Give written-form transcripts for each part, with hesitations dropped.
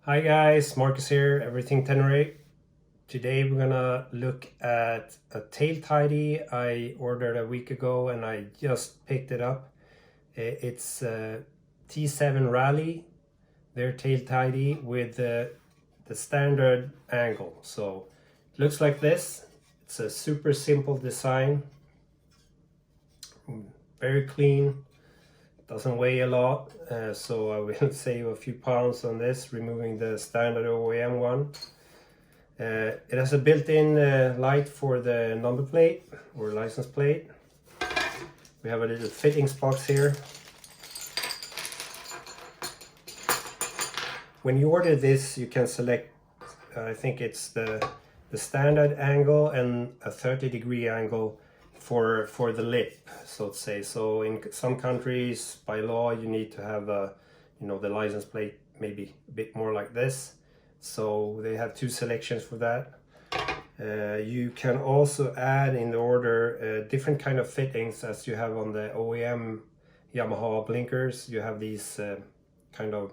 Hi guys, Marcus here, Everything Tenere. Today we're gonna look at a tail tidy I ordered a week ago and I just picked it up. It's T7rally, their tail tidy with the standard angle. So it looks like this. It's a super simple design, very clean, doesn't weigh a lot. So I will save a few pounds on this, removing the standard OEM one. It has a built-in light for the number plate or license plate. We have a little fittings box here. When you order this, you can select, I think it's the standard angle and a 30-degree angle for the lip, so to say. So in some countries, by law, you need to have the license plate maybe a bit more like this. So they have two selections for that. You can also add in the order different kind of fittings as you have on the OEM Yamaha blinkers. You have these kind of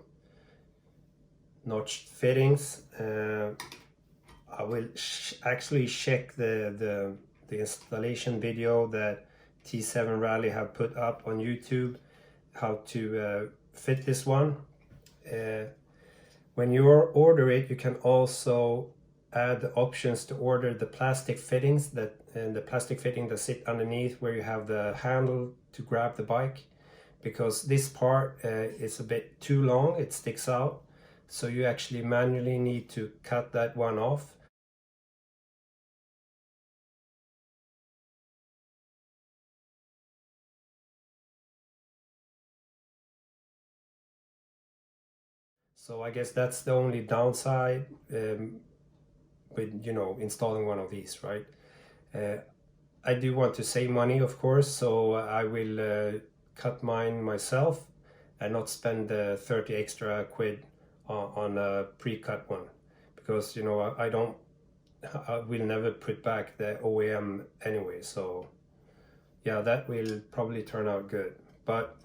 notched fittings. I will actually check the installation video that T7rally have put up on YouTube, how to fit this one. When you order it, you can also add the options to order the plastic fittings and the plastic fitting that sit underneath where you have the handle to grab the bike, because this part is a bit too long, it sticks out, so you actually manually need to cut that one off. So I guess that's the only downside with installing one of these, right? I do want to save money, of course, so I will cut mine myself and not spend 30 extra quid on a pre-cut one, because I will never put back the OEM anyway. So yeah, that will probably turn out good, but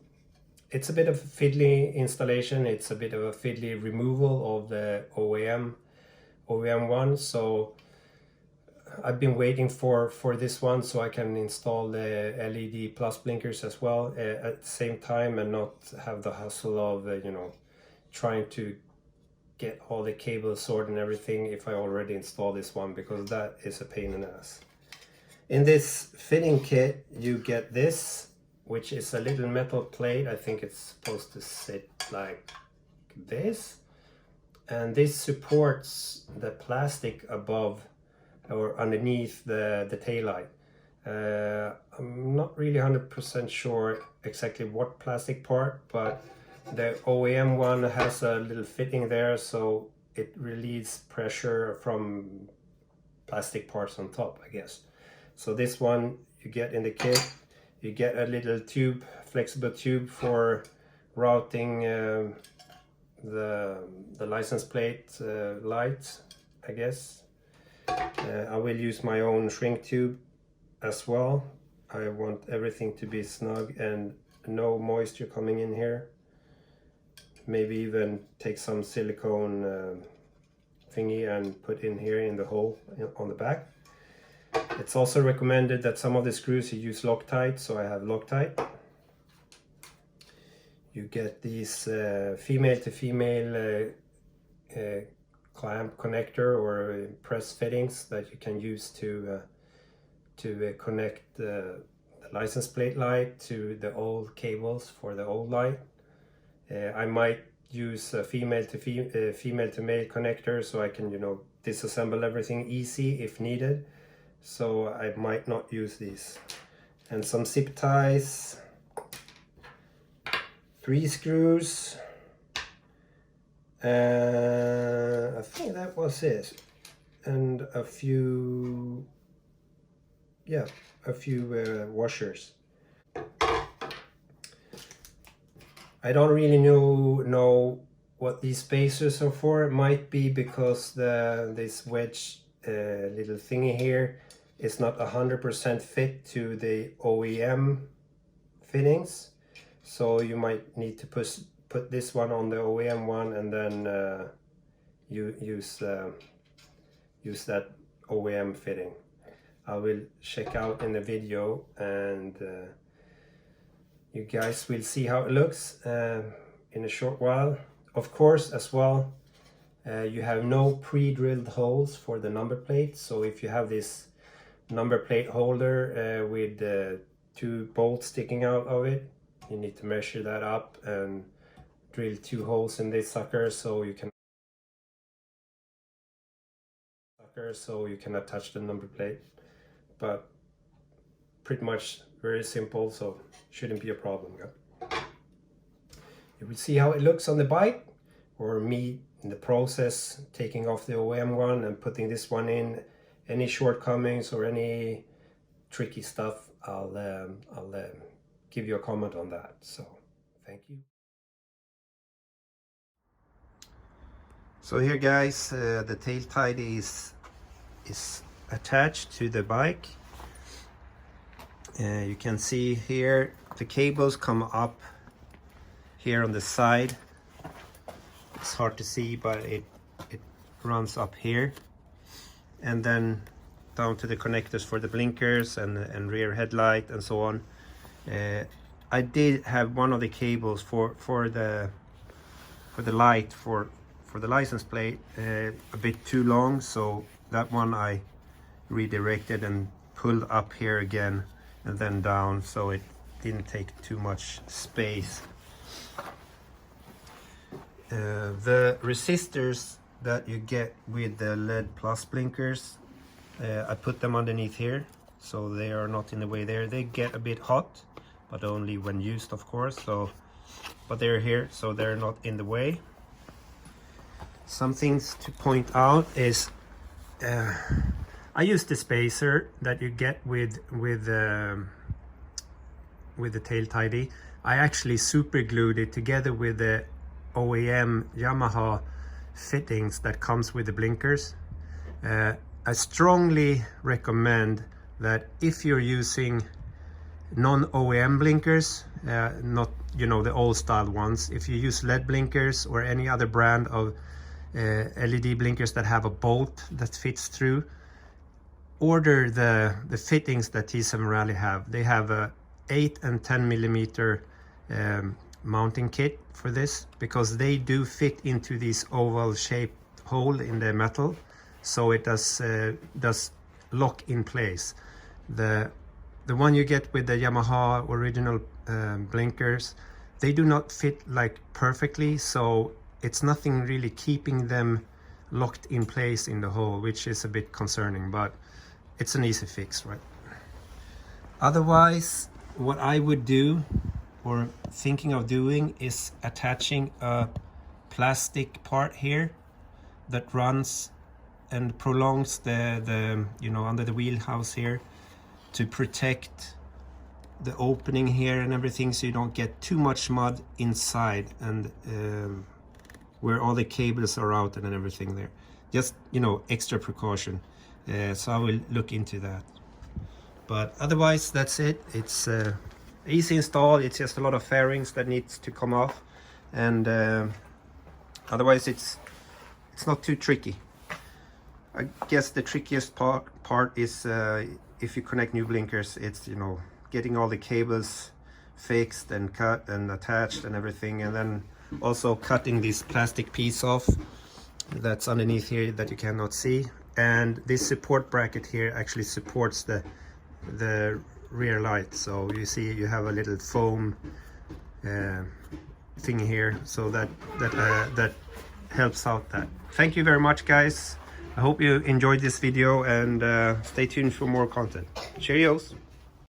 it's a bit of a fiddly installation. It's a bit of a fiddly removal of the OEM one. So I've been waiting for this one so I can install the LED plus blinkers as well at the same time, and not have the hustle of trying to get all the cables sorted and everything if I already install this one, because that is a pain in the ass. In this fitting kit you get this, which is a little metal plate. I think it's supposed to sit like this, and this supports the plastic above or underneath the tail light. I'm not really 100% sure exactly what plastic part, but the OEM one has a little fitting there, so it relieves pressure from plastic parts on top, I guess. So this one you get in the kit. You get a little tube, flexible tube for routing the license plate light, I guess. I will use my own shrink tube as well. I want everything to be snug and no moisture coming in here. Maybe even take some silicone thingy and put in here in the hole on the back. It's also recommended that some of the screws you use Loctite, so I have Loctite. You get these female to female clamp connector or press fittings that you can use to connect the license plate light to the old cables for the old light. I might use a female to male connector so I can disassemble everything easy if needed. So I might not use these. And some zip ties, 3 screws, I think that was it, and a few washers. I don't really know what these spacers are for. It might be because this wedge little thingy here is not 100% fit to the OEM fittings, so you might need to put this one on the OEM one and then you use that OEM fitting. I will check out in the video, and you guys will see how it looks in a short while. Of course, as well, you have no pre-drilled holes for the number plate. So if you have this number plate holder with 2 bolts sticking out of it, you need to measure that up and drill 2 holes in this sucker so you can attach the number plate. But pretty much very simple, so shouldn't be a problem. You will see how it looks on the bike, or me in the process taking off the OEM one and putting this one in. Any shortcomings or any tricky stuff, I'll give you a comment on that. So thank you. So here guys, the tail tidy is attached to the bike. You can see here the cables come up here on the side. It's hard to see, but it runs up here, and then down to the connectors for the blinkers and rear headlight and so on. I did have one of the cables for the light for the license plate a bit too long, so that one I redirected and pulled up here again and then down, so it didn't take too much space. The resistors that you get with the LED plus blinkers, I put them underneath here so they are not in the way there. They get a bit hot, but only when used, of course. So, but they're here, so they're not in the way. Some things to point out is I use the spacer that you get with the tail tidy. I actually super glued it together with the OEM Yamaha fittings that comes with the blinkers. I strongly recommend that if you're using non-OEM blinkers, not the old style ones, if you use LED blinkers or any other brand of LED blinkers that have a bolt that fits through, order the fittings that T7rally have. They have a 8 and 10 millimeter mounting kit for this, because they do fit into this oval shaped hole in the metal, so it does lock in place. The one you get with the Yamaha original blinkers, they do not fit like perfectly, so it's nothing really keeping them locked in place in the hole, which is a bit concerning, but it's an easy fix, right? Otherwise, what I would do, or thinking of doing, is attaching a plastic part here that runs and prolongs the under the wheelhouse here, to protect the opening here and everything, so you don't get too much mud inside and where all the cables are out and everything there. Just extra precaution. So I will look into that. But otherwise, that's it. It's easy install. It's just a lot of fairings that needs to come off, and otherwise it's not too tricky. I guess the trickiest part is if you connect new blinkers, it's getting all the cables fixed and cut and attached and everything, and then also cutting this plastic piece off that's underneath here that you cannot see. And this support bracket here actually supports the rear light, so you see you have a little foam thing here, so that helps out that. Thank you very much, guys. I hope you enjoyed this video, and stay tuned for more content. Cheerios.